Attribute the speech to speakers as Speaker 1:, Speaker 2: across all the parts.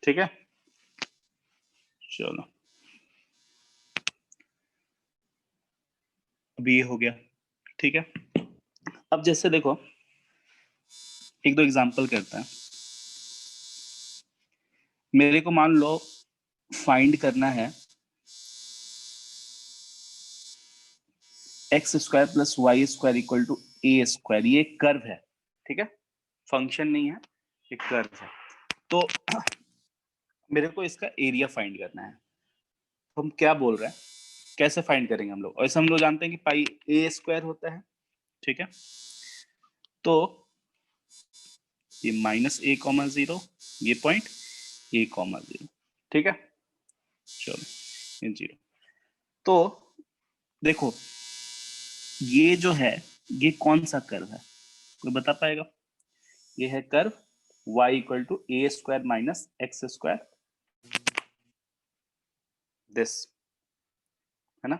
Speaker 1: ठीक है, चलो अभी ये हो गया। ठीक है, अब जैसे देखो एक दो एग्जांपल करते हैं। मेरे को मान लो फाइंड करना है x square plus y square equal to a square. ये एक कर्व है, ठीक है, फंक्शन नहीं है, एक कर्व है। तो मेरे को इसका एरिया फाइंड करना है। तो हम क्या बोल रहे हैं, कैसे फाइंड करेंगे हम लोग? ऐसे हम लोग जानते हैं कि पाई ए स्क्वायर होता है, ठीक है। तो ये माइनस ए कॉमा जीरो, ये पॉइंट ए कॉमा जीरो, ठीक है, चलो ये जीरो। तो देखो ये जो है ये कौन सा कर्व है, कोई बता पाएगा? ये है curve y equal to a square minus x square, this है ना,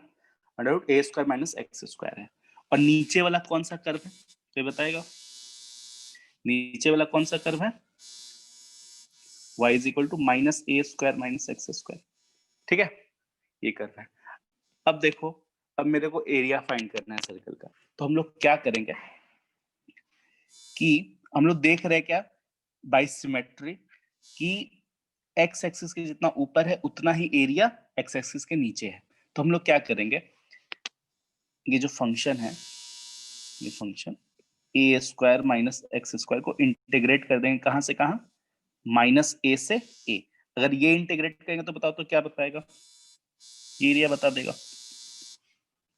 Speaker 1: under root a square minus x square है। और नीचे वाला कौन सा कर्व है, कोई बताएगा? नीचे वाला कौन सा कर्व है? y is equal to minus a square minus x square, ठीक है, ये कर्व है। अब देखो, अब मेरे को एरिया फाइंड करना है सर्कल का। तो हम लोग क्या करेंगे कि हम लोग देख रहे हैं क्या, बाय सिमेट्री, कि एक्स एक्सिस के जितना ऊपर है उतना ही एरिया एक्स एक्सिस के नीचे है। तो हम लोग क्या करेंगे, ये जो फंक्शन है, ये फंक्शन ए स्क्वायर माइनस एक्स स्क्वायर को इंटीग्रेट कर देंगे, कहां से कहां, माइनस ए से ए। अगर ये इंटीग्रेट करेंगे तो बताओ तो क्या बताएगा, ये एरिया बता देगा,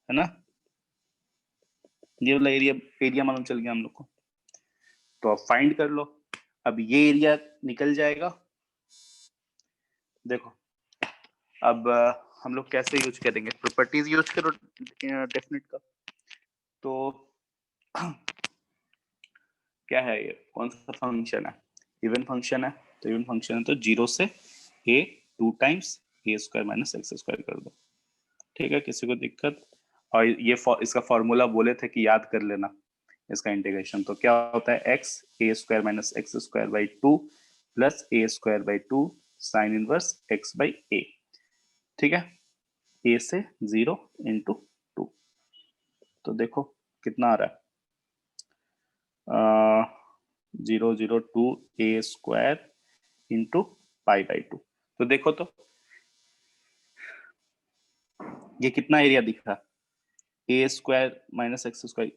Speaker 1: है ना, ये वाला एरिया, एरिया मालूम चल गया हम लोग को। तो अब फाइंड कर लो, अब ये एरिया निकल जाएगा। देखो अब हम लोग कैसे यूज करेंगे, प्रॉपर्टीज यूज करो डेफिनेट का। तो क्या है ये, कौन सा फंक्शन है, इवन फंक्शन है। तो इवन फंक्शन है तो जीरो से ए टू टाइम्स ए स्क्वायर माइनस एक्स स्क्वायर कर दो, ठीक है, किसी को दिक्कत? और ये इसका फॉर्मूला बोले थे कि याद कर लेना इसका इंटीग्रेशन। तो क्या होता है, x a square minus x square by two plus a square by two sine inverse x by a, ठीक है, ए से जीरो इंटू टू। तो देखो कितना आ रहा है, zero zero to a square into pi by two. तो देखो तो ये कितना एरिया दिख रहा, a square minus x square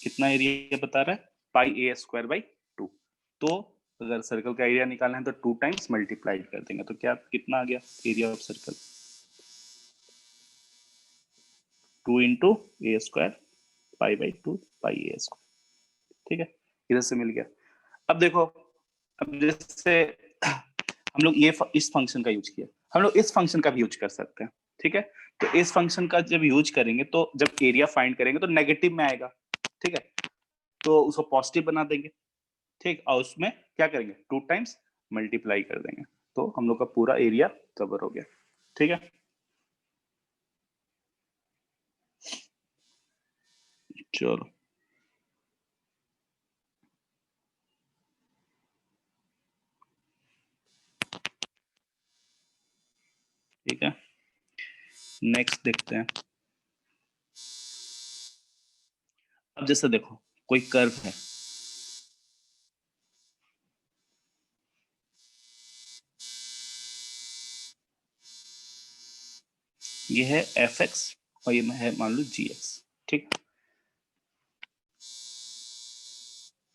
Speaker 1: कितना एरिया बता रहा है, pi a square by two. तो अगर सर्कल का एरिया निकालना है तो टू टाइम्स मल्टीप्लाइड कर देंगे, तो क्या कितना आ गया area of circle, two into A square pi by to pi a square, ठीक है, इधर से मिल गया। अब देखो, अब जैसे हम लोग ये इस फंक्शन का यूज किया, हम लोग इस फंक्शन का भी यूज कर सकते हैं, ठीक है। तो इस फंक्शन का जब यूज करेंगे तो जब एरिया फाइंड करेंगे तो नेगेटिव में आएगा, ठीक है, तो उसको पॉजिटिव बना देंगे, ठीक, और उसमें क्या करेंगे, टू टाइम्स मल्टीप्लाई कर देंगे, तो हम लोग का पूरा एरिया कवर हो गया, ठीक है, चलो ठीक है, नेक्स्ट देखते हैं। अब जैसे देखो कोई कर्व है, ये है एफ एक्स और ये है मान लो जी एक्स, ठीक,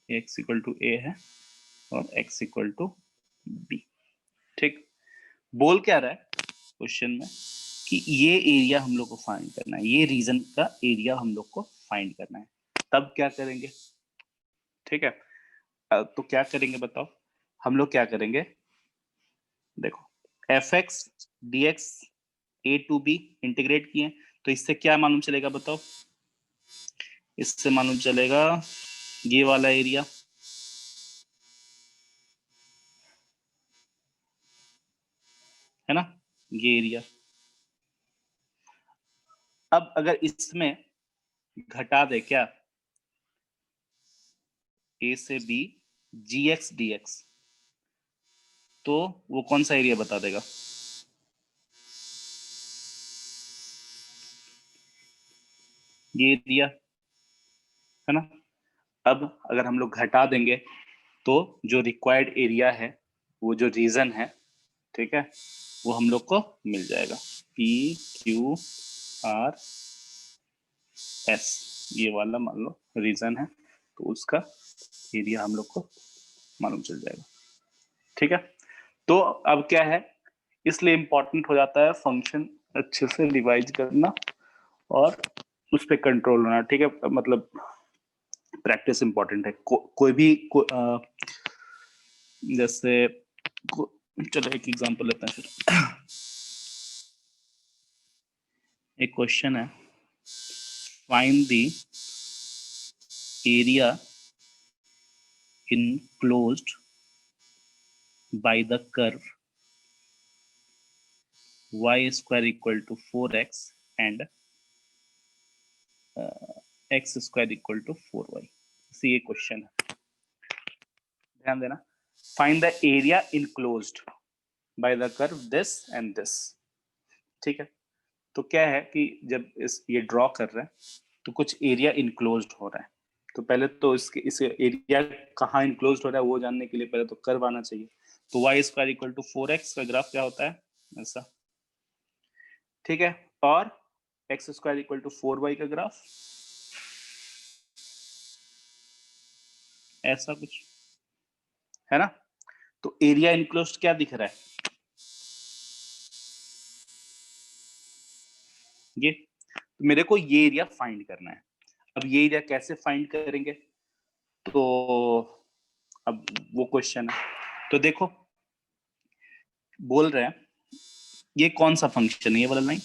Speaker 1: एक्स इक्वल टू ए है और एक्स इक्वल टू बी, ठीक। बोल क्या रहा है क्वेश्चन में कि ये एरिया हम लोग को फाइंड करना है, ये रीजन का एरिया हम लोग को फाइंड करना है। तब क्या करेंगे, ठीक है, तो क्या करेंगे बताओ, हम लोग क्या करेंगे, देखो f x d x a to b integrate किए, तो इससे क्या मालूम चलेगा बताओ, इससे मालूम चलेगा ये वाला एरिया, है ना, ये एरिया। अब अगर इसमें घटा दे क्या, ए से बी जी एक्स डी एक्स, तो वो कौन सा एरिया बता देगा? ये एरिया है ना। अब अगर हम लोग घटा देंगे तो जो रिक्वायर्ड एरिया है, वो जो रीजन है, ठीक है, वो हम लोग को मिल जाएगा। पी क्यू आर एस, ये वाला मान लो रीजन है, तो उसका एरिया हम लोग को मालूम चल जाएगा। ठीक है, तो अब क्या है, इसलिए इंपॉर्टेंट हो जाता है फंक्शन अच्छे से रिवाइज करना और उस पर कंट्रोल होना। ठीक है, मतलब प्रैक्टिस इंपॉर्टेंट है। कोई भी जैसे चलो एक एग्जांपल लेते हैं फिर। एक क्वेश्चन है, find the area enclosed by the curve y square equal to 4x and x square equal to 4y। ये क्वेश्चन है, ध्यान देना। Find the area enclosed by the curve this and this. ठीक है, तो क्या है कि जब ये ड्रॉ कर रहे हैं तो कुछ एरिया इनक्लोज्ड हो रहा है, तो पहले तो इस एरिया कहाँ इनक्लोज्ड हो रहा है वो जानने के लिए पहले तो कर्व आना चाहिए। तो y square equal to 4x का ग्राफ क्या होता है, ऐसा। ठीक है, और x square equal to 4y का ग्राफ ऐसा कुछ है ना। तो एरिया इनक्लोज्ड क्या दिख रहा है, ये। तो मेरे को ये एरिया फाइंड करना है। अब ये एरिया कैसे फाइंड करेंगे, तो अब वो क्वेश्चन है। तो देखो बोल रहे हैं ये कौन सा फंक्शन है, ये वाला line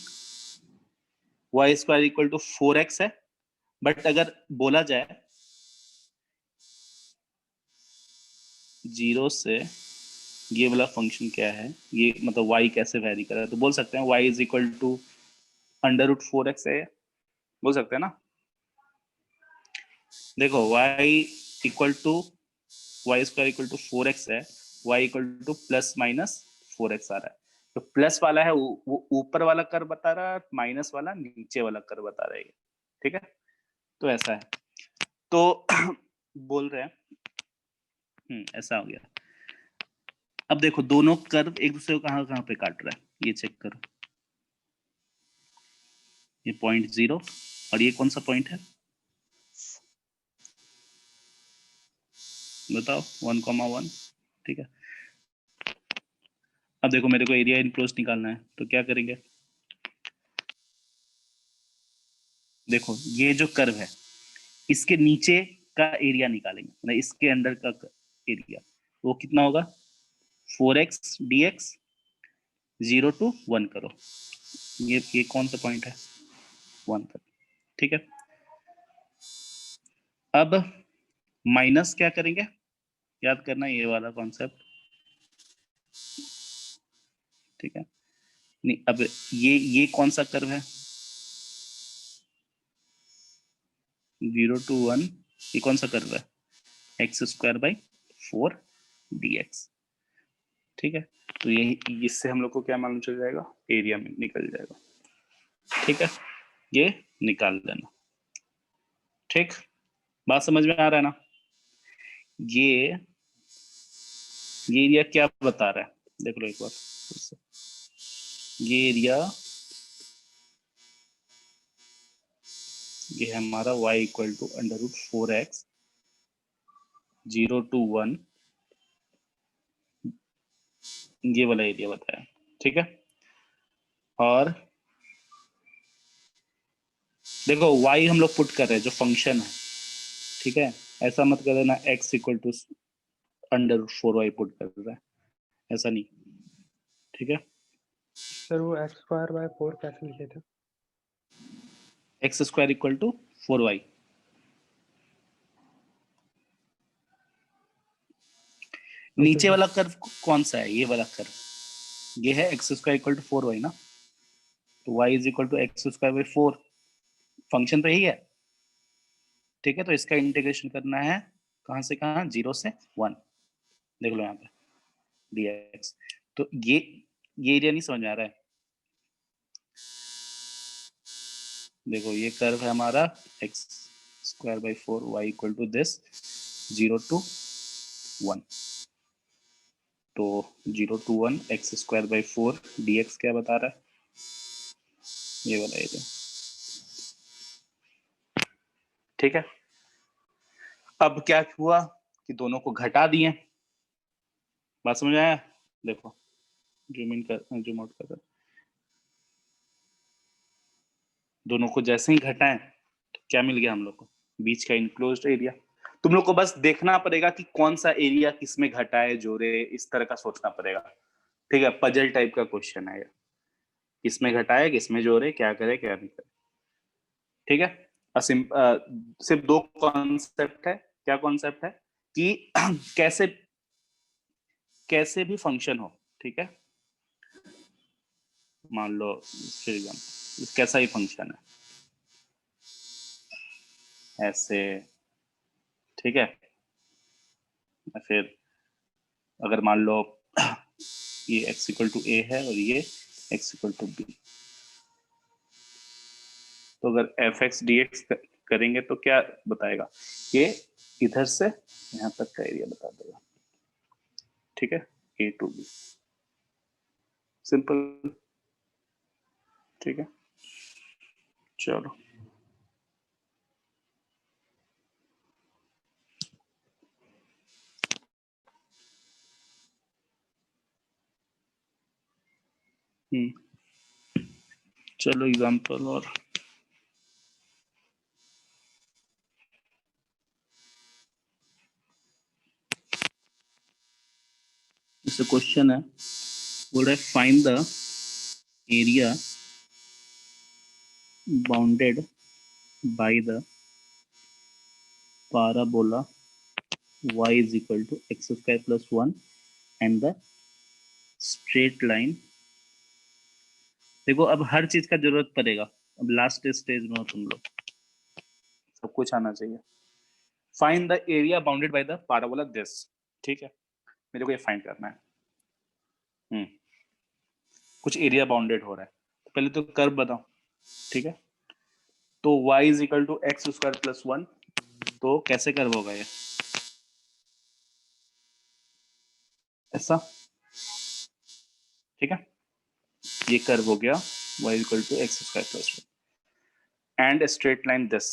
Speaker 1: y square equal to 4x है, बट अगर बोला जाए 0 से ये वाला फंक्शन क्या है, ये मतलब y कैसे वेरी कर रहा है, तो बोल सकते हैं y is equal to √4x है, बोल सकते हैं ना। देखो y equal to y square equal to 4x है, y equal to plus minus 4x आ रहा है। तो प्लस वाला है वो ऊपर वाला कर बता रहा है, माइनस वाला नीचे वाला कर बता रहा है। ठीक है, तो ऐसा है। तो बोल रहे हैं ऐसा हो गया। अब देखो दोनों कर्व एक दूसरे को कहाँ कहाँ पे काट रहा है, ये चेक करो। ये पॉइंट 0 और ये कौन सा पॉइंट है बताओ, 1,1। ठीक है, अब देखो मेरे को एरिया इनक्लोज निकालना है, तो क्या करेंगे, देखो ये जो कर्व है इसके नीचे का एरिया निकालेंगे, मतलब इसके अंदर का एरिया, वो कितना होगा 4x dx 0 to 1 करो, ये कौन सा पॉइंट है 1 तक। ठीक है, अब माइनस क्या करेंगे, याद करना ये वाला कॉन्सेप्ट। ठीक है, नहीं अब ये कौन सा कर्व है 0 to 1, ये कौन सा कर्व है एक्स स्क्वायर बाई 4 dx। ठीक है, तो ये इससे हम लोग को क्या मालूम चल जाएगा, एरिया में निकल जाएगा। ठीक है, ये निकाल लेना। ठीक, बात समझ में आ रहा है ना। ये एरिया क्या बता रहा है, देख लो एक बार। ये एरिया ये है हमारा y equal to √4x 0 to 1, ये वाला एरिया बताया। ठीक है, और देखो y हम लोग पुट कर रहे हैं जो फंक्शन है। ठीक है, ऐसा मत कर देना x equal to √4y put कर रहा है, ऐसा नहीं। ठीक है,
Speaker 2: सर वो एक्स स्क्वायर बाय 4 कैसे लिखे थे,
Speaker 1: x square equal to 4y। नीचे वाला कर्व कौन सा है, ये वाला कर्व, ये है x square equal to 4y ना, तो y is equal to x square by 4, function तो यही है। ठीक है, तो इसका इंटीग्रेशन करना है कहाँ से कहाँ, 0 से 1। देख लो यहाँ पे dx। तो ये एरिया नहीं समझ में आ रहा है। देखो ये कर्व है हमारा x square by 4 y equal to this 0 to 1। तो 0 to 1 x square by 4 dx क्या बता रहा है, ये वाला एरिया। ठीक है, अब क्या हुआ कि दोनों को घटा दिए। बात समझ आया? देखो जूम इन कर, जूम आउट कर, दोनों को जैसे ही घटाएं तो क्या मिल गया हम लोग को, बीच का इनक्लोज्ड एरिया। तुम लोग को बस देखना पड़ेगा कि कौन सा एरिया किसमें घटाए जोड़े, इस तरह का सोचना पड़ेगा। ठीक है, पजल टाइप का क्वेश्चन है ये, किसमें घटाए किसमें जोड़े, क्या करे क्या नहीं करे। ठीक है, सिर्फ दो कॉन्सेप्ट है। क्या कॉन्सेप्ट है कि कैसे कैसे भी फंक्शन हो, ठीक है, मान लो फिर एग्जाम्पल कैसा ही फंक्शन है ऐसे, ठीक है, या फिर अगर मान लो ये x इक्वल टू ए है और ये x इक्वल टू बी, तो अगर एफ एक्स डी एक्स करेंगे तो क्या बताएगा, ये इधर से यहाँ तक का एरिया बता देगा। ठीक है, ए टू बी, सिंपल। ठीक है, चलो चलो एग्जांपल और जैसे क्वेश्चन है, बोल रहा है find the area bounded by the parabola y is equal to x square plus 1 and the straight line। देखो अब हर चीज का जरूरत पड़ेगा, अब लास्ट स्टेज में हो तुम लोग, सब कुछ आना चाहिए। Find the area bounded by the parabola this. ठीक है, मेरे को ये फाइंड करना है। कुछ एरिया बाउंडेड हो रहा है, तो पहले तो कर्व बताओ। ठीक है, तो y is equal to x square plus 1, तो कैसे कर्व होगा ये, ऐसा। ठीक है, ये कर्व हो गया y equal to x square plus 1 and straight line this.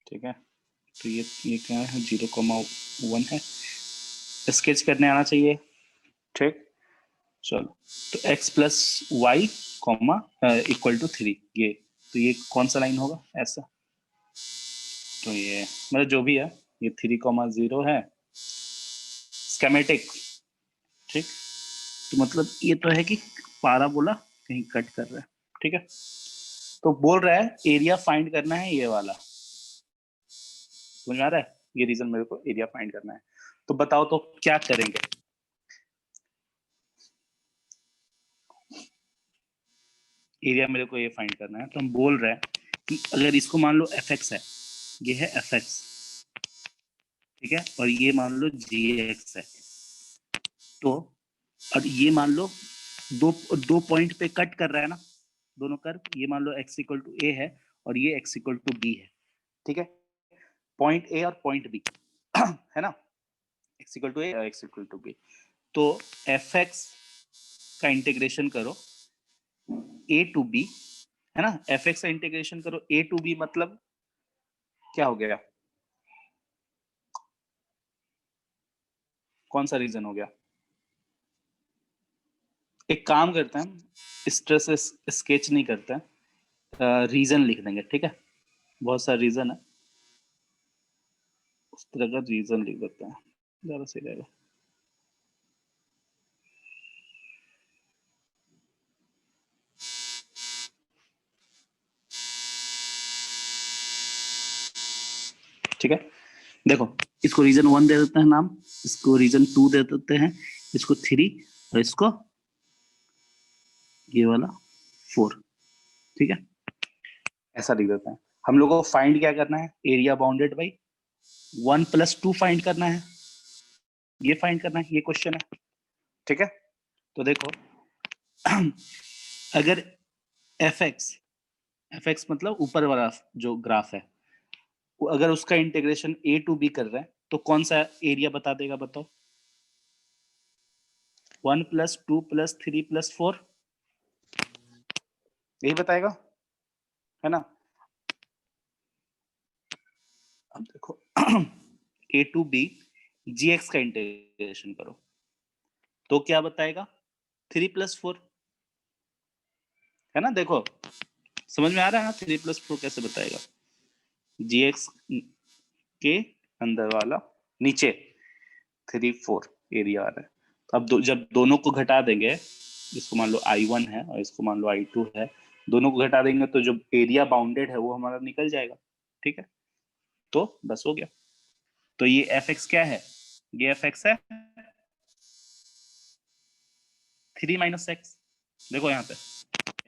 Speaker 1: ठीक है, तो ये क्या है, 0,1 है, स्केच करने आना चाहिए। ठीक, चलो, तो x plus y comma equal to 3, ये तो ये कौन सा लाइन होगा, ऐसा। तो ये मतलब जो भी है, ये 3,0 है स्केमेटिक। ठीक, तो मतलब ये तो है कि पाराबोला कहीं कट कर रहा है। ठीक है, तो बोल रहा है एरिया फाइंड करना है ये वाला, समझ में आ रहा है, ये रीजन मेरे को एरिया फाइंड करना है। तो बताओ तो क्या करेंगे, एरिया मेरे को ये फाइंड करना है। तो हम बोल रहे हैं कि अगर इसको मान लो एफ एक्स है, ये है एफ एक्स, ठीक है, और ये मान लो जी एक्स है, तो और ये मान लो दो दो पॉइंट पे कट कर रहा है ना दोनों कर्व, ये मान लो x इक्वल टू ए है और ये x इक्वल टू बी है। ठीक है, पॉइंट ए और पॉइंट बी है ना, x इक्वल टू ए और x इक्वल टू बी। तो एफ एक्स का इंटीग्रेशन करो ए टू बी, है ना, एफ एक्स का इंटीग्रेशन करो ए टू बी, मतलब क्या हो गया, कौन सा रीजन हो गया। एक काम करते हैं, स्ट्रेस स्केच नहीं करते हैं, रीजन लिख देंगे। ठीक है, बहुत सारा रीजन है, उस तरह का रीजन लिख देते हैं, ज्यादा सही रहेगा। ठीक है, देखो इसको रीजन 1 दे देते हैं नाम, इसको रीजन 2 दे देते हैं, इसको 3 और इसको ये वाला 4। ठीक है, ऐसा लिख देते हैं। हम लोगों को फाइंड क्या करना है, area bounded by 1 plus 2 find करना है। ये फाइंड करना है, ये क्वेश्चन है, ठीक है। तो देखो अगर एफ एक्स मतलब ऊपर वाला जो ग्राफ है, अगर उसका इंटीग्रेशन a टू b कर रहे हैं तो कौन सा एरिया बता देगा, बताओ। 1 + 2 + 3 + 4, यही बताएगा, है ना। अब देखो a टू b gx का इंटीग्रेशन करो तो क्या बताएगा, 3 + 4, है ना। देखो समझ में आ रहा है ना, 3 + 4 कैसे बताएगा, gx के अंदर वाला नीचे 3 4 एरिया आ रहा है। तो अब जब दोनों को घटा देंगे, इसको मान लो I1 है और इसको मान लो I2 है, दोनों को घटा देंगे तो जो एरिया बाउंडेड है वो हमारा निकल जाएगा, ठीक है। तो बस हो गया। तो ये fx क्या है, ये fx है 3 - x, देखो यहाँ पे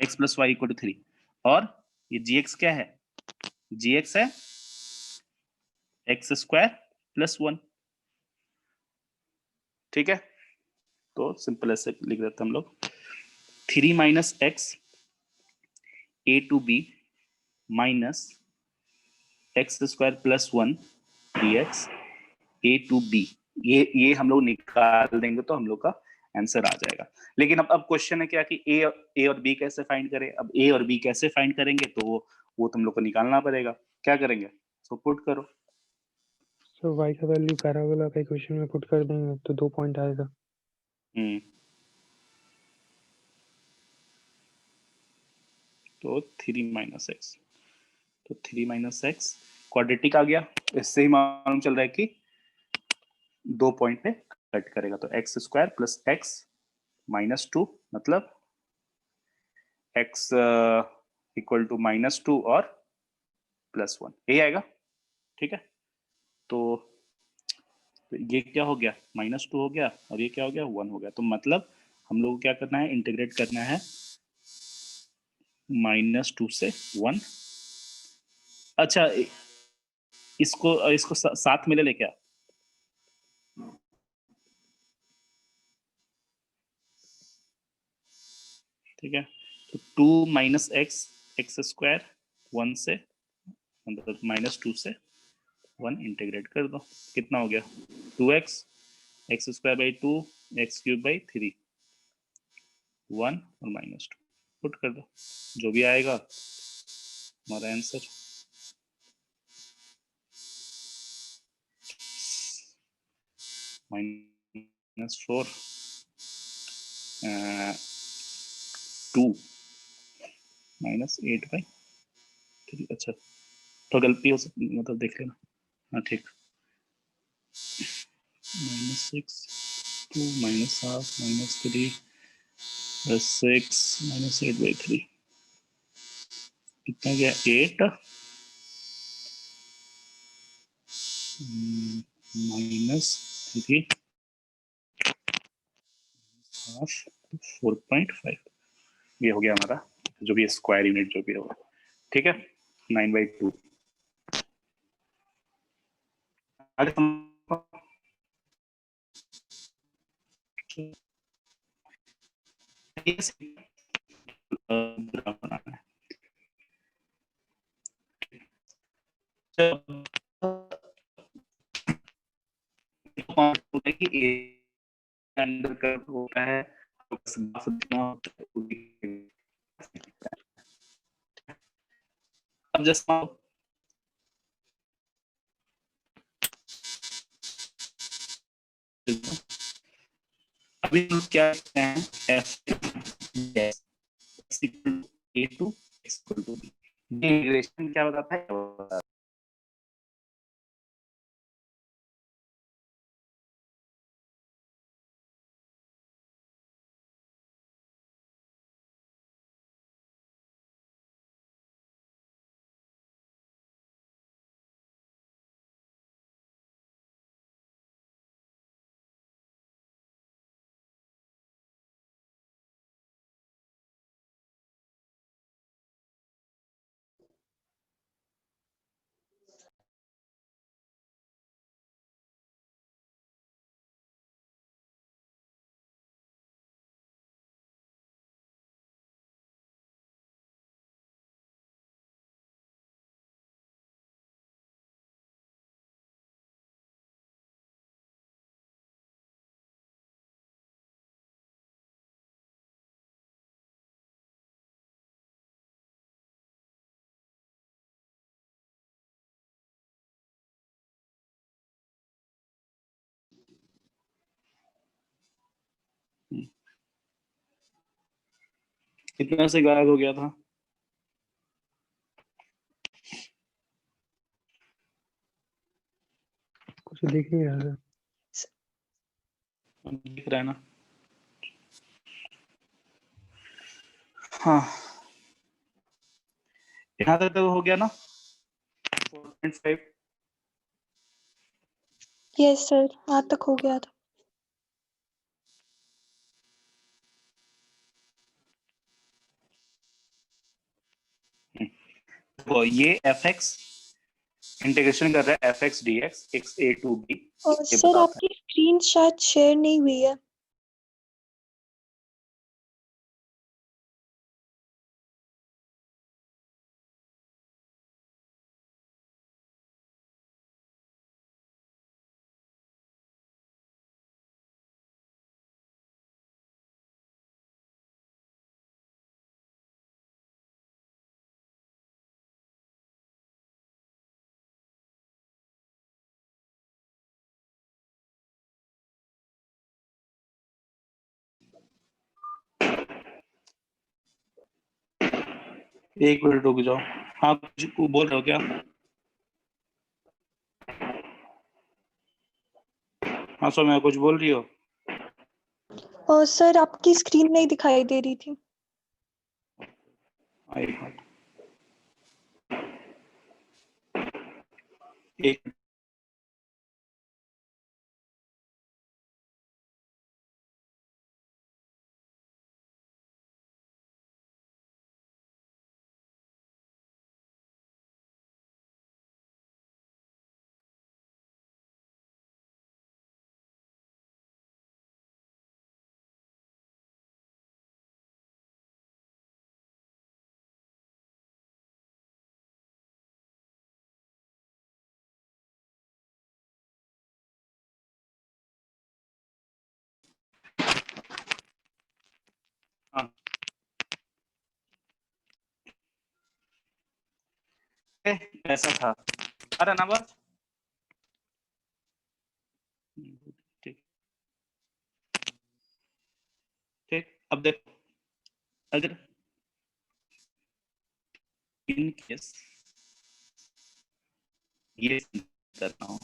Speaker 1: x + y = 3, और ये gx क्या है, gx है x² + 1, ठीक है। तो सिंपल ऐसे लिख देते हम लोग, 3 - x a to b minus x² + 1 dx a to b, ये हम लोग निकाल देंगे तो हम लोग का आंसर आ जाएगा। लेकिन अब क्वेश्चन है क्या कि ए और बी कैसे फाइंड करें। अब ए और बी कैसे फाइंड करेंगे तो वो तुम लोग को निकालना पड़ेगा। क्या करेंगे, सो पुट करो।
Speaker 2: सो y का वैल्यू पैराबोला का इक्वेशन में पुट कर देंगे तो 2 पॉइंट आएगा।
Speaker 1: तो 3 - x, तो 3 - x क्वाड्रेटिक आ गया। इससे ही मालूम चल रहा है कि 2 पॉइंट पे कट करेगा। तो x² + x - 2 मतलब x = -2 और +1, यही आएगा, ठीक है। तो ये क्या हो गया, -2 हो गया और ये क्या हो गया, 1 हो गया। तो मतलब हम लोग को क्या करना है, इंटीग्रेट करना है -2 से 1। अच्छा इसको इसको साथ में ले क्या, ठीक है। तो 2 - x x² 1 से मतलब -2 से 1 इंटीग्रेट कर दो, कितना हो गया 2x x² / 2 x³ / 3 1 और -2 पुट कर दो, जो भी आएगा हमारा आंसर। -4 2 -8/3, अच्छा तो गलती हो सकती, मतलब देख लेना, हाँ ठीक। -6 2 -half -3 +6 -8/3 कितना गया 8 -3 हाफ 4.5, ये हो गया हमारा जो भी स्क्वायर यूनिट जो भी होगा, ठीक है। 9/2 आगे बनाना है। अंडर कर्व होता है, अब जैसे अभी हम क्या करते हैं, a to x = b, integration क्या बताता है, कितना से गायब हो गया था?
Speaker 2: कुछ दिख नहीं रहा था।
Speaker 1: दिख रहा है ना? हाँ, यहाँ तक तो हो गया ना? 4.5।
Speaker 3: यस सर, आज तक हो गया था।
Speaker 1: तो ये एफ एक्स इंटीग्रेशन कर रहा है, f x d x x a to b,
Speaker 3: और
Speaker 1: ये
Speaker 3: सर
Speaker 1: बताता है।
Speaker 3: आपकी स्क्रीन शायद शेयर नहीं हुई है।
Speaker 1: एक मिनट रुक जाओ। हाँ, कुछ बोल रहे हो क्या? हाँ सौम्या, कुछ बोल रही हो?
Speaker 3: और सर आपकी स्क्रीन नहीं दिखाई दे रही थी।
Speaker 1: हाँ, एक मिनट। एक हाँ, ऐसा था। अरे ना बस ठीक ठीक। अब देखो, अगर इन केस ये करता हूँ,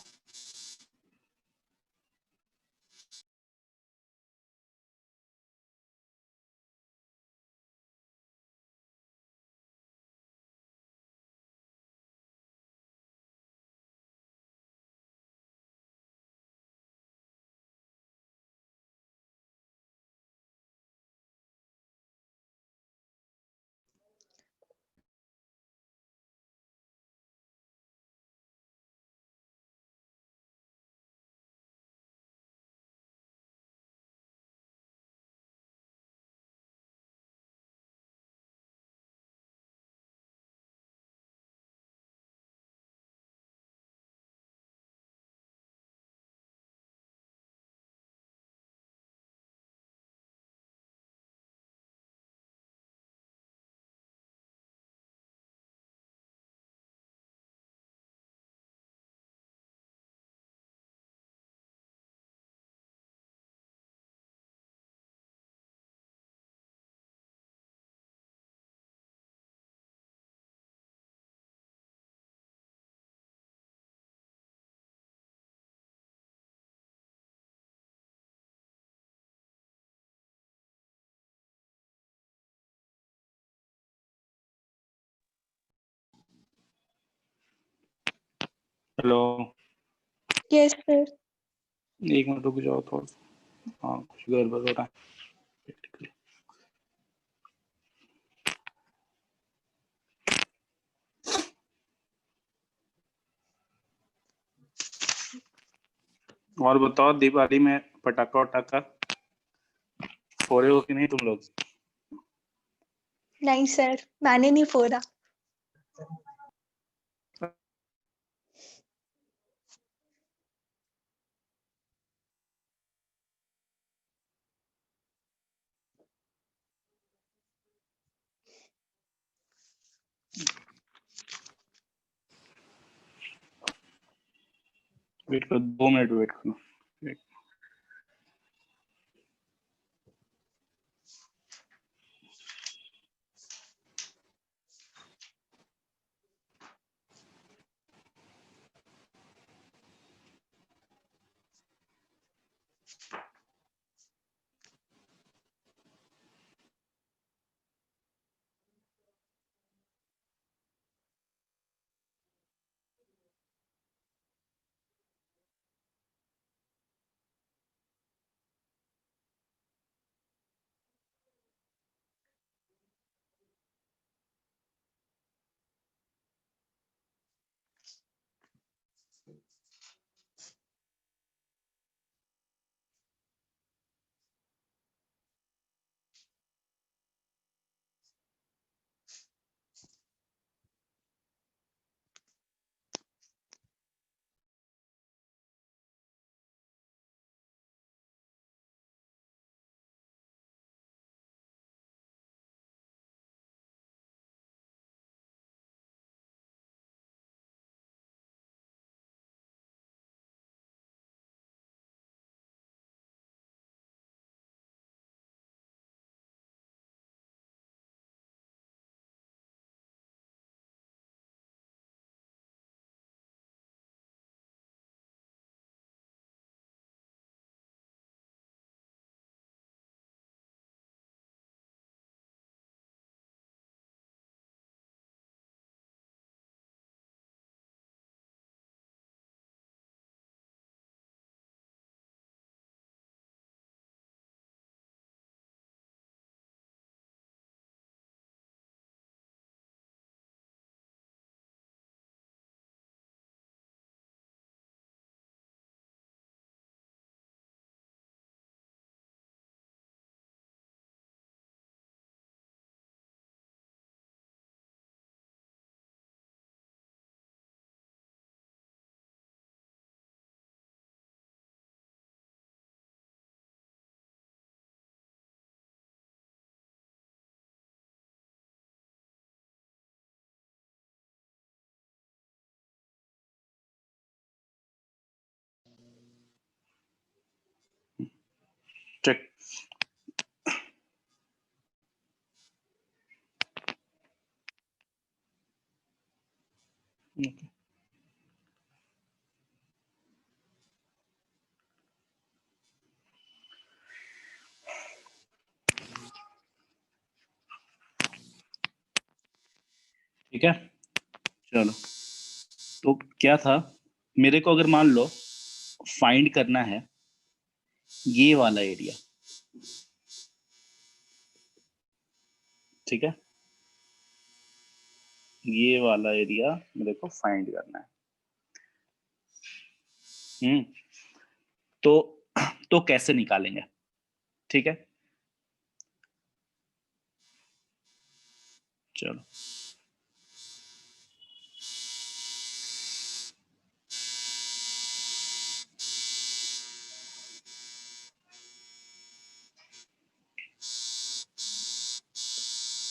Speaker 1: हेलो,
Speaker 3: यस सर।
Speaker 1: एक मिनट रुक जाओ थोड़ा सा। हाँ, कुछ गड़बड़ हो रहा है। और बताओ, दिवाली में पटाखा वटाखा फोड़े हो कि नहीं तुम लोग?
Speaker 3: नहीं सर, मैंने नहीं फोड़ा।
Speaker 1: वेट करो, 2 मिनट वेट करो। check. Okay. ठीक है, चलो। तो क्या था, मेरे को अगर मान लो फाइंड करना है ये वाला एरिया, ठीक है, ये वाला एरिया मेरे को फाइंड करना है। तो कैसे निकालेंगे, ठीक है, चलो।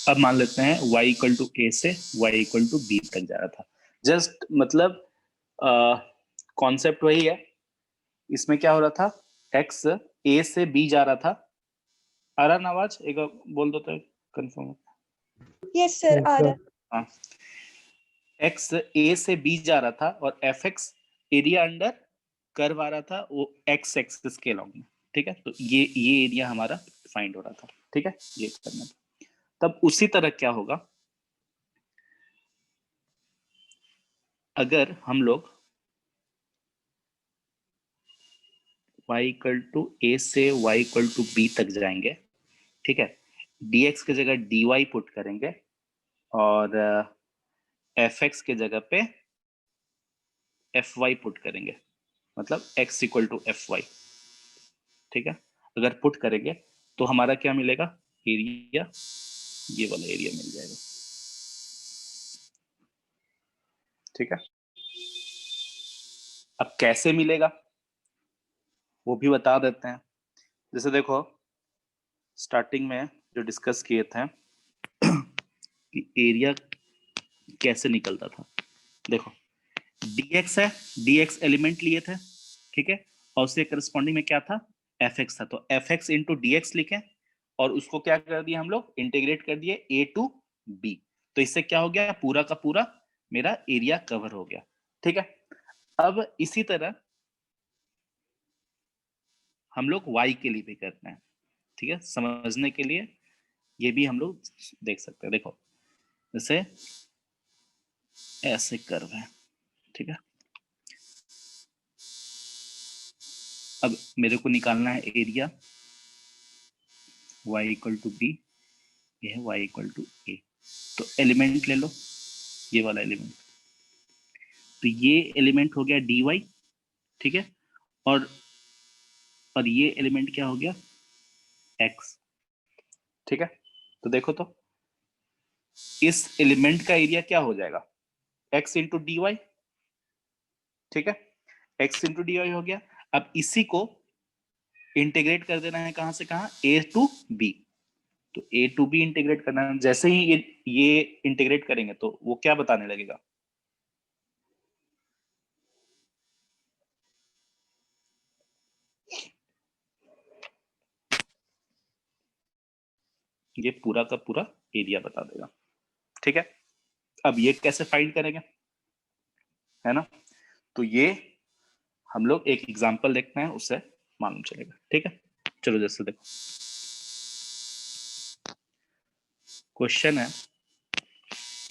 Speaker 1: अब मान लेते हैं y इक्वल टू ए से y इक्वल टू बी तक जा रहा था। जस्ट मतलब कॉन्सेप्ट वही है। इसमें क्या हो रहा था, x a से b जा रहा था। आ रहा ना आवाज, एक बार बोल दो तो कंफर्म।
Speaker 3: यस सर, आ रहा है।
Speaker 1: हाँ, x a से b जा रहा था और fx एरिया अंडर कर्व आ रहा था, वो x एक्सिस के लॉन्ग में, ठीक है। तो ये एरिया हमारा फाइंड हो रहा था, ठीक है, ये करना था। तब उसी तरह क्या होगा, अगर हम लोग y इक्वल टू ए से y इक्वल टू बी तक जाएंगे, ठीक है, dx की जगह dy पुट करेंगे और fx के जगह पे fy पुट करेंगे, मतलब x इक्वल टू fy, ठीक है। अगर पुट करेंगे तो हमारा क्या मिलेगा, एरिया, ये वाला एरिया मिल जाएगा, ठीक है। अब कैसे मिलेगा वो भी बता देते हैं। जैसे देखो, स्टार्टिंग में जो डिस्कस किए थे कि एरिया कैसे निकलता था, देखो dx है, dx एलिमेंट लिए थे, ठीक है, और उससे करस्पॉन्डिंग में क्या था, fx था। तो fx इंटू dx लिखे और उसको क्या कर दिया हम लोग, इंटीग्रेट कर दिए a टू b। तो इससे क्या हो गया, पूरा का पूरा मेरा एरिया कवर हो गया, ठीक है। अब इसी तरह हम लोग y के लिए भी करते हैं, ठीक है, समझने के लिए ये भी हम लोग देख सकते हैं। देखो जैसे ऐसे कर्व है, ठीक है, अब मेरे को निकालना है area y equal to b, ये है y इक्वल टू ए। तो एलिमेंट ले लो, ये वाला एलिमेंट, तो ये एलिमेंट हो गया dy, ठीक है, और ये एलिमेंट क्या हो गया x, ठीक है। तो देखो तो इस एलिमेंट का एरिया क्या हो जाएगा x इंटू डी वाई, ठीक है, x इंटू डी वाई हो गया। अब इसी को इंटीग्रेट कर देना है कहां से कहां, a टू b, तो a टू b इंटीग्रेट करना है। जैसे ही ये इंटीग्रेट करेंगे तो वो क्या बताने लगेगा, ये पूरा का पूरा एरिया बता देगा, ठीक है। अब ये कैसे फाइंड करेंगे, है ना, तो ये हम लोग एक एग्जांपल देखते हैं, उससे मालूम चलेगा, ठीक है। चलो जैसे देखो क्वेश्चन है,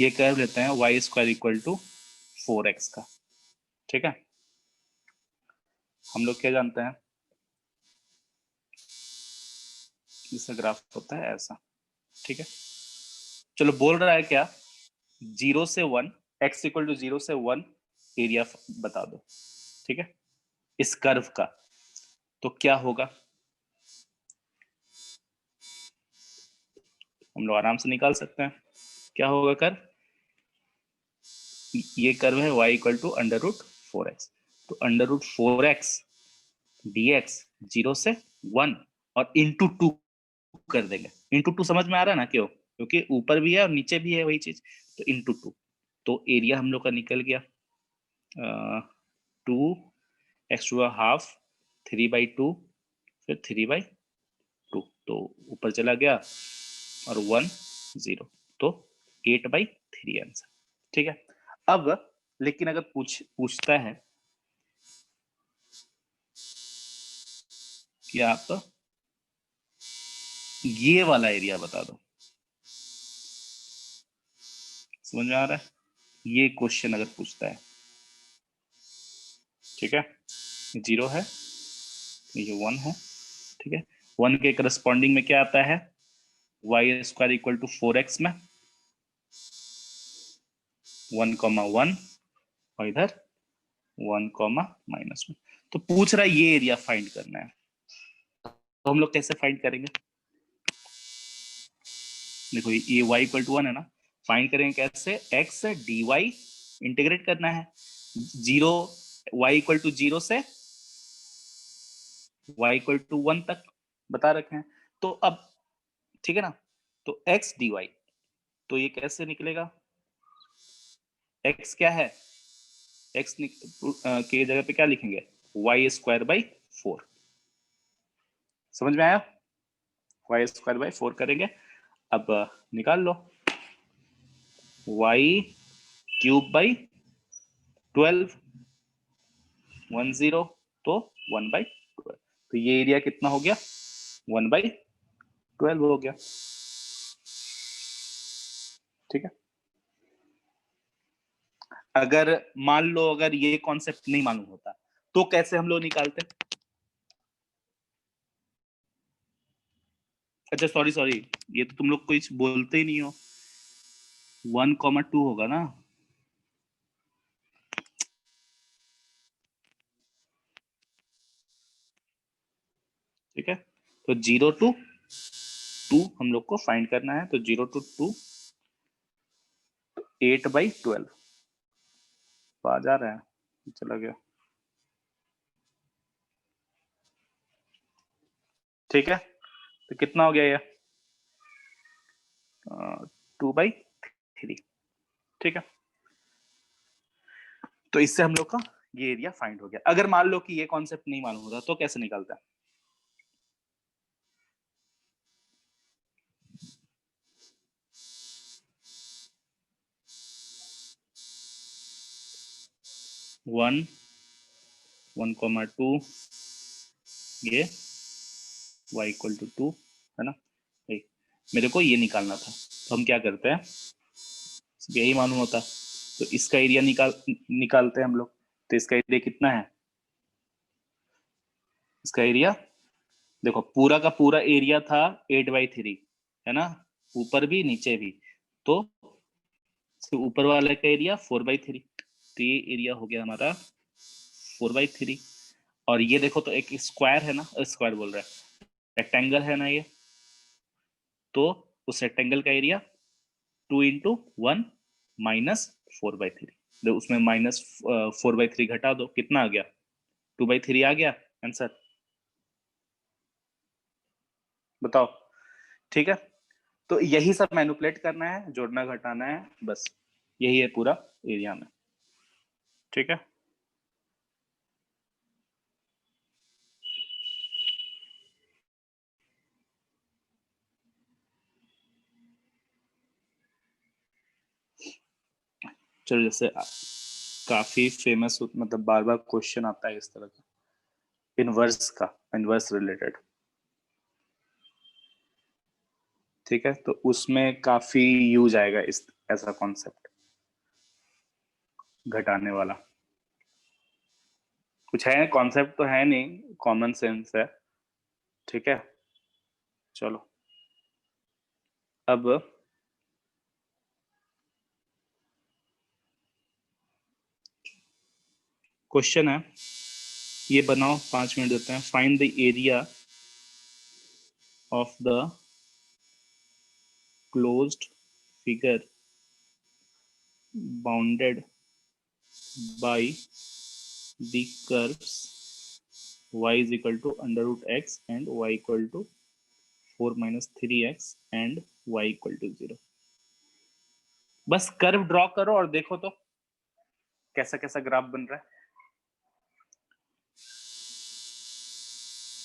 Speaker 1: ये कर्व लेते हैं y square equal to 4x का, ठीक है। हम लोग क्या जानते हैं, इसका ग्राफ होता है ऐसा, ठीक है। चलो बोल रहा है क्या, 0 से 1, x इक्वल टू 0 से 1 एरिया बता दो, ठीक है, इस कर्व का। तो क्या होगा, हम लोग आराम से निकाल सकते हैं, क्या होगा कर्व, ये कर्व है y equal to under root 4x, तो अंडर रूट 4x dx 0 से 1 और इंटू 2 कर देंगे। इंटू 2 समझ में आ रहा है ना, क्यों, क्योंकि ऊपर भी है और नीचे भी है वही चीज, तो इंटू 2, तो एरिया हम लोग का निकल गया 2x टू हाफ 3/2, फिर 3/2, तो ऊपर चला गया और 1 0, तो 8/3 आंसर, ठीक है। अब लेकिन अगर पूछता है कि आप ये वाला एरिया बता दो, समझ में आ रहा है, ये क्वेश्चन अगर पूछता है, ठीक है, 0 है, ये 1 है, ठीक है, 1 के करस्पॉन्डिंग में क्या आता है, y square equal to 4x में 1,1 और इधर 1,-1, तो पूछ रहा है ये एरिया फाइंड करना है, तो हम लोग कैसे फाइंड करेंगे, देखो ये y इक्वल टू 1 है ना, फाइंड करेंगे कैसे, x dy इंटीग्रेट करना है, 0 y इक्वल टू 0 से y इक्वल टू 1 तक बता रखे हैं, तो अब ठीक है ना, तो x dy, तो ये कैसे निकलेगा, x क्या है, x के जगह पे क्या लिखेंगे, y स्क्वायर बाई 4, समझ में आया, y स्क्वायर बाई 4 करेंगे। अब निकाल लो y क्यूब बाई 12, 10, तो 1/12, तो ये एरिया कितना हो गया, 1/12 हो गया, ठीक है। अगर मान लो अगर ये कॉन्सेप्ट नहीं मालूम होता तो कैसे हम लोग निकालते, अच्छा सॉरी, ये तो तुम लोग कुछ बोलते ही नहीं हो, 1,2 होगा ना, ठीक है, तो 0 to 2 हम लोग को फाइंड करना है, तो 0 to 2 8/12, आ जा रहा है, चला गया, ठीक है, तो कितना हो गया ये 2/3, ठीक है। तो इससे हम लोग का ये एरिया फाइंड हो गया। अगर मान लो कि ये कॉन्सेप्ट नहीं मालूम होता तो कैसे निकालता है, वन 1,2 ये y इक्वल टू 2, है ना। मेरे को ये निकालना था, तो हम क्या करते हैं, यही मालूम होता, तो इसका एरिया निकालते हैं हम लोग। तो इसका एरिया कितना है, इसका एरिया देखो पूरा का पूरा एरिया था 8/3, है ना, ऊपर भी नीचे भी, तो ऊपर वाले का एरिया 4/3, तो ये एरिया हो गया हमारा 4/3। और ये देखो तो एक स्क्वायर है ना, स्क्वायर बोल रहा है, रेक्टेंगल है ना ये, तो उस रेक्टेंगल का एरिया 2 इंटू 1 माइनस 4/3, तो उसमें माइनस 4/3 घटा दो, कितना आ गया, 2/3 आ गया आंसर, बताओ। ठीक है, तो यही सब मैनिपुलेट करना है, जोड़ना घटाना है, बस यही है पूरा एरिया में। ठीक है, चलो जैसे काफी फेमस मतलब बार बार क्वेश्चन आता है इस तरह का, इनवर्स का, इनवर्स रिलेटेड। ठीक है, तो उसमें काफी यूज आएगा इस ऐसा कॉन्सेप्ट घटाने वाला। कुछ है कॉन्सेप्ट तो है नहीं, कॉमन सेंस है। ठीक है, चलो अब क्वेश्चन है, ये बनाओ, 5 मिनट देते हैं। Find the area of the closed figure bounded by the curves y is equal to under root x and y equal to 4 minus 3x and y equal to 0। बस कर्व ड्रॉ करो और देखो तो कैसा कैसा graph बन रहा है।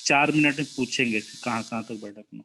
Speaker 1: 4 मिनट में पूछेंगे कि कहाँ कहाँ तक भटकना।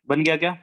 Speaker 1: बन गया क्या?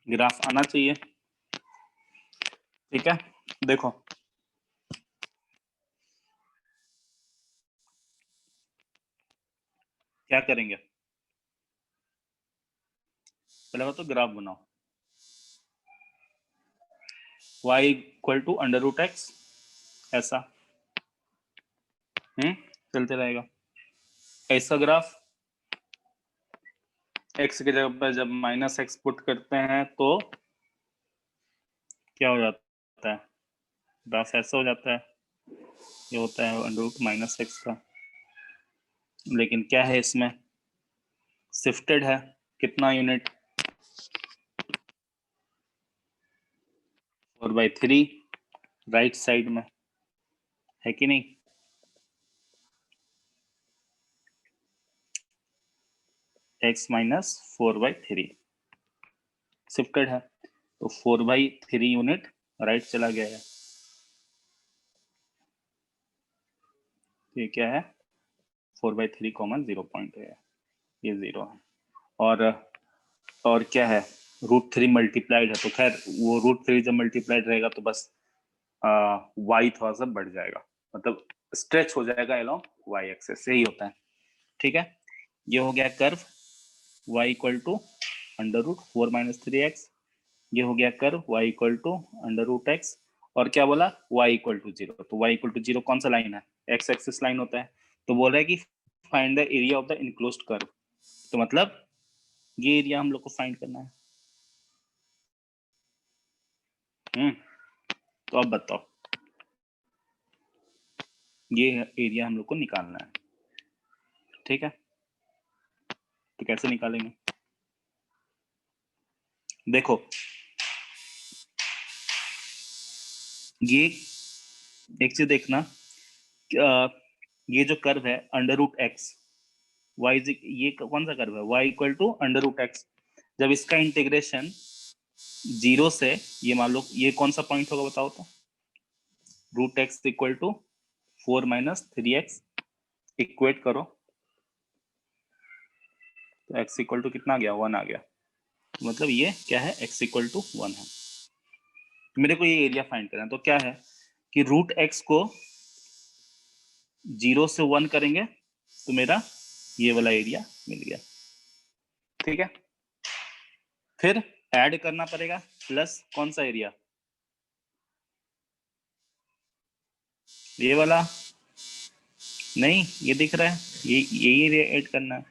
Speaker 1: ग्राफ आना चाहिए, ठीक है। देखो क्या करेंगे, पहले तो ग्राफ बनाओ, y equal to under root x, ऐसा चलते रहेगा। ऐसा ग्राफ x की जगह पर जब माइनस एक्स पुट करते हैं तो क्या हो जाता है, ग्राफ ऐसा हो जाता है, ये होता है अंडर रूट माइनस एक्स का। लेकिन क्या है इसमें, शिफ्टेड है, कितना यूनिट, 4/3 राइट साइड में, है कि नहीं। x माइनस 4/3 शिफ्टेड है, तो 4/3 यूनिट राइट चला गया है। ये क्या है, 4/3 कॉमन 0 पॉइंट है, ये 0 है। और क्या है, √3 मल्टीप्लाइड है, तो खैर वो √3 जब मल्टीप्लाइड रहेगा तो बस y थोड़ा सा बढ़ जाएगा, मतलब स्ट्रेच हो जाएगा अलोंग y एक्सेस, यही होता है, ठीक है। ये हो गया curve y equal to under root 4 minus 3x, ये हो गया curve y equal to under root x, और क्या बोला y इक्वल टू 0, तो y इक्वल टू 0 कौन सा लाइन है, x एक्सिस लाइन होता है। तो बोल रहा है कि find the area of the enclosed curve, तो मतलब ये एरिया हम लोग को फाइंड करना है। तो अब बताओ, ये एरिया हम लोग को निकालना है, ठीक है। तो कैसे निकालेंगे, देखो ये एक चीज देखना, ये जो कर्व है अंडर रूट एक्स, वाई, ये कौन सा कर्व है, y equal to under root x, जब इसका इंटीग्रेशन 0 से, ये मान लो ये कौन सा पॉइंट होगा बताओ तो, √x equal to 4 minus 3x, equate करो तो x इक्वल टू कितना आ गया, 1 आ गया, तो मतलब ये क्या है, x इक्वल टू 1 है। तो मेरे को ये एरिया फाइंड करना है, तो क्या है कि √x को 0 से 1 करेंगे तो मेरा ये वाला एरिया मिल गया, ठीक है। फिर ऐड करना पड़ेगा प्लस कौन सा एरिया, ये वाला नहीं, ये दिख रहा है, ये एरिया ऐड करना है,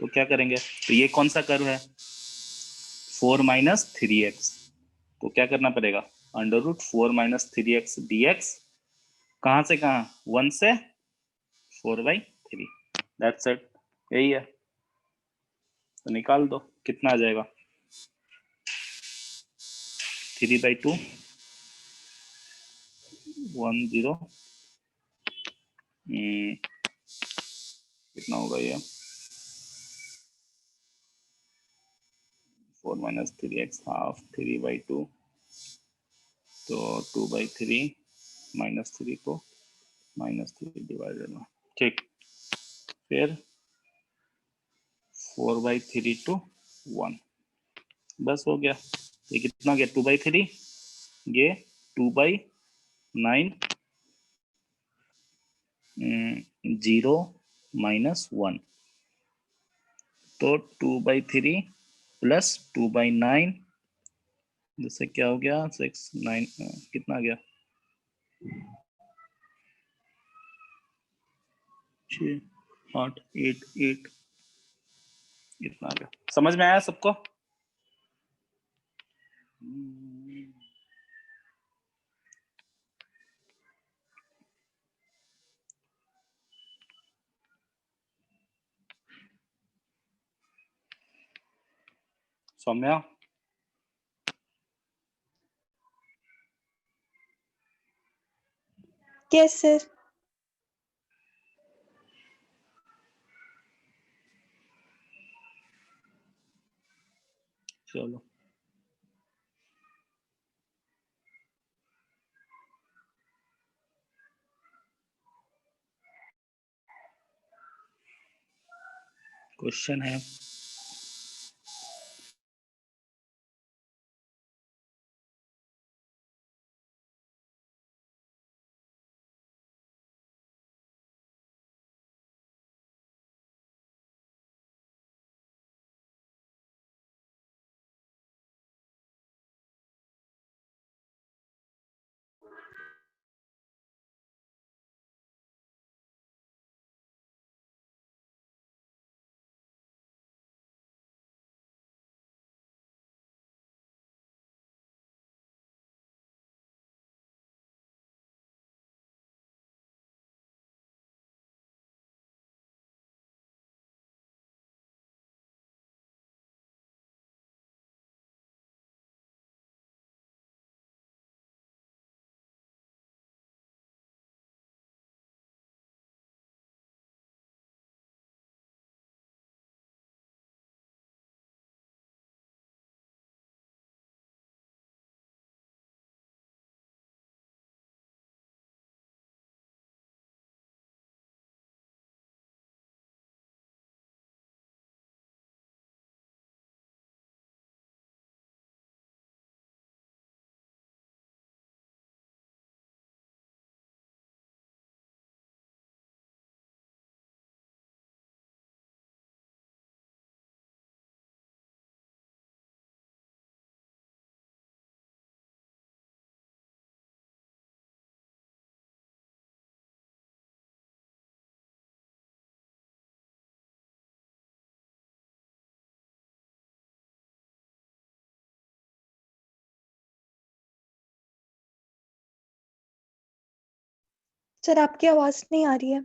Speaker 1: तो क्या करेंगे, तो ये कौन सा कर्व है, 4 माइनस 3x, तो क्या करना पड़ेगा, under root 4 minus 3x dx, कहां से कहां, 1 से 4/3, दैट्स इट, यही है। तो निकाल दो कितना आ जाएगा, 3/2 1 0, कितना होगा ये, 4 माइनस 3x हाफ 3/2, तो 2/3 -3 को -3 डिवाइडेड में, ठीक। फिर 4/3 to 1, बस हो गया। ये कितना गया, 2/3, ये 2/9 0 -1, तो 2/3 प्लस 2/9, जैसे क्या हो गया 6 9, कितना गया 6 8 8 8, इतना गया। समझ में आया सबको, सौम्या
Speaker 3: यस सर।
Speaker 1: चलो क्वेश्चन है
Speaker 3: सर आपकी आवाज नहीं आ रही है।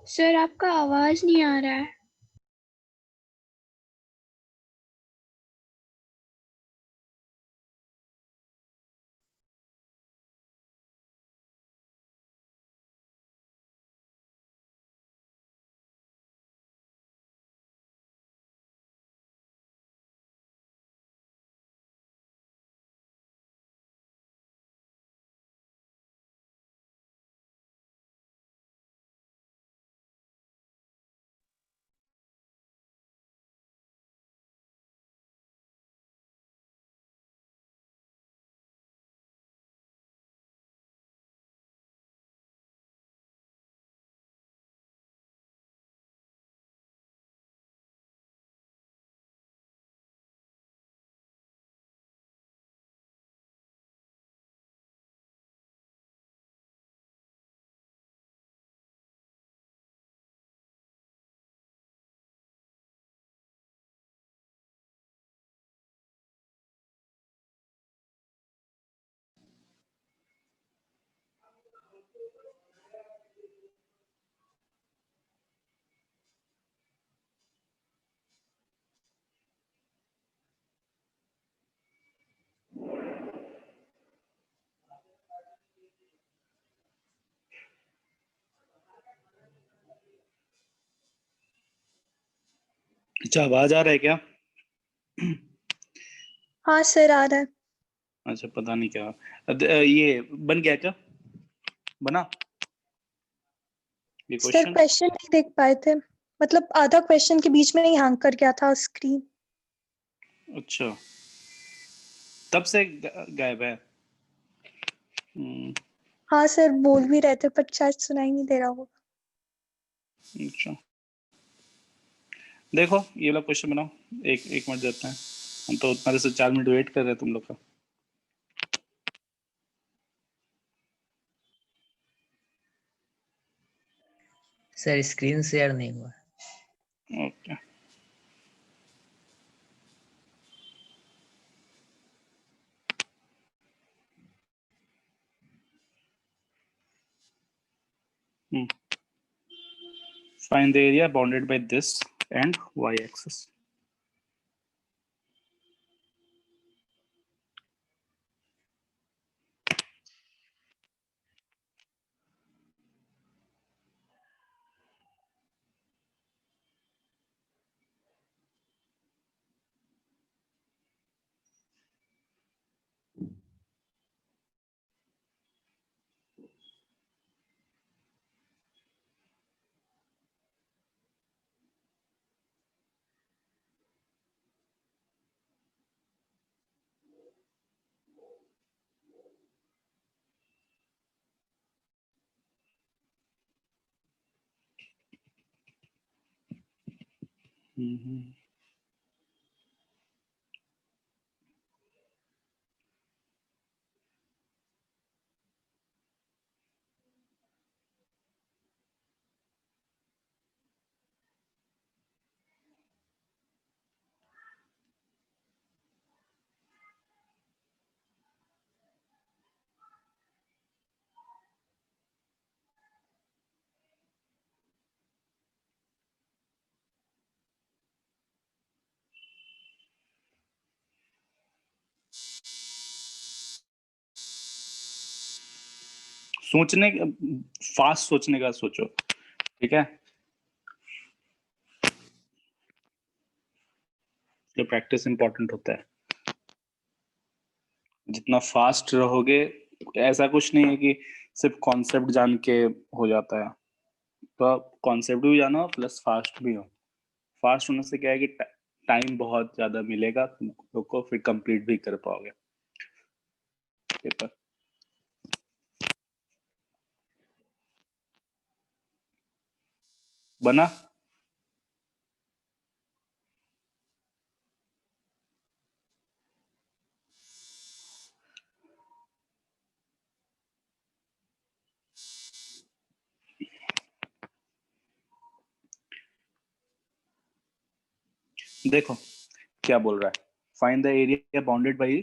Speaker 4: सर आपका आवाज नहीं आ रहा है।
Speaker 1: अच्छा, आवाज आ रहा है क्या?
Speaker 3: हाँ सर आ रहा है।
Speaker 1: अच्छा, पता नहीं क्या। ये बन गया क्या? बना ये
Speaker 3: सर
Speaker 1: क्वेश्चन?
Speaker 3: क्वेश्चन नहीं देख पाए थे, मतलब आधा क्वेश्चन के बीच में ही हैंग कर गया था स्क्रीन।
Speaker 1: अच्छा, तब से गायब है।
Speaker 3: हाँ सर बोल भी रहे थे पर शायद सुनाई नहीं दे रहा होगा।
Speaker 1: अच्छा, देखो ये वाला क्वेश्चन बनाओ। एक एक मिनट देते हैं हम, तो उतना से 4 मिनट वेट कर रहे हैं तुम लोग का।
Speaker 5: सर स्क्रीन शेयर नहीं हुआ।
Speaker 1: Okay, find the area bounded by this and y axis. सोचने, फास्ट सोचने का सोचो, ठीक है? ये प्रैक्टिस इंपॉर्टेंट होता है। जितना फास्ट रहोगे, ऐसा कुछ नहीं है कि सिर्फ कॉन्सेप्ट जान के हो जाता है। तो आप कॉन्सेप्ट भी जानो प्लस फास्ट भी हो। फास्ट होने से क्या है कि टाइम बहुत ज्यादा मिलेगा तुम लोग को, फिर कंप्लीट भी कर पाओगे पेपर। बना? देखो क्या बोल रहा है, find the area bounded by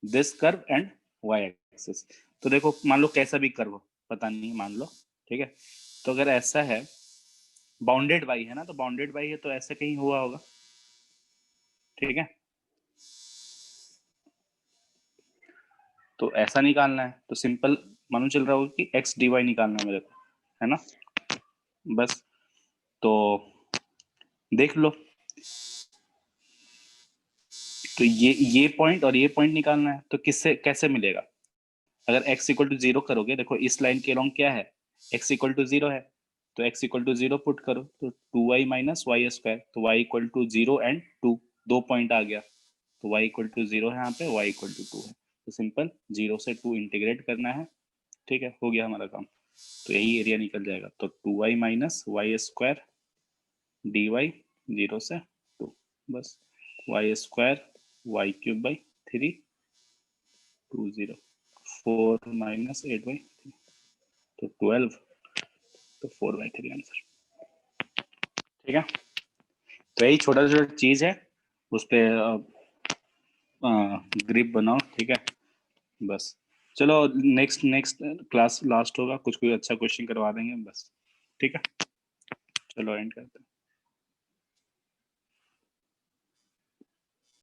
Speaker 1: this curve and y axis. तो देखो मान लो कैसा भी कर्व, पता नहीं, मान लो, ठीक है? तो अगर ऐसा है बाउंडेड बाई है ना, तो बाउंडेड बाई है तो ऐसे कहीं हुआ होगा, ठीक है। तो ऐसा निकालना है, तो सिंपल मालूम चल रहा होगा कि एक्स डी वाई निकालना है मेरे को, है ना। बस तो देख लो, तो ये पॉइंट और ये पॉइंट निकालना है, तो किससे कैसे मिलेगा। अगर x इक्वल टू 0 करोगे, देखो इस लाइन के अलोंग क्या है, x इक्वल टू 0 है, तो x इक्वल टू 0 पुट करो, तो 2y माइनस वाई स्क्वायर, तो y equal to 0 and 2, 2 point आ गया, तो y इक्वल टू 0 है यहाँ पे, y इक्वल टू 2 है, तो सिंपल 0 से 2 इंटीग्रेट करना है, ठीक है, हो गया हमारा काम। तो यही एरिया निकल जाएगा, तो 2y minus y square d y 0 से 2, बस y square y cube by 3 2 0 4 minus 8 by 3, तो 12, तो 4 बाई 3 आंसर, ठीक है। तो यही छोटा छोटा चीज है, उस पर ग्रिप बनाओ, ठीक है। बस चलो नेक्स्ट क्लास लास्ट होगा, कुछ कोई अच्छा क्वेश्चन करवा देंगे बस, ठीक है। चलो एंड करते हैं।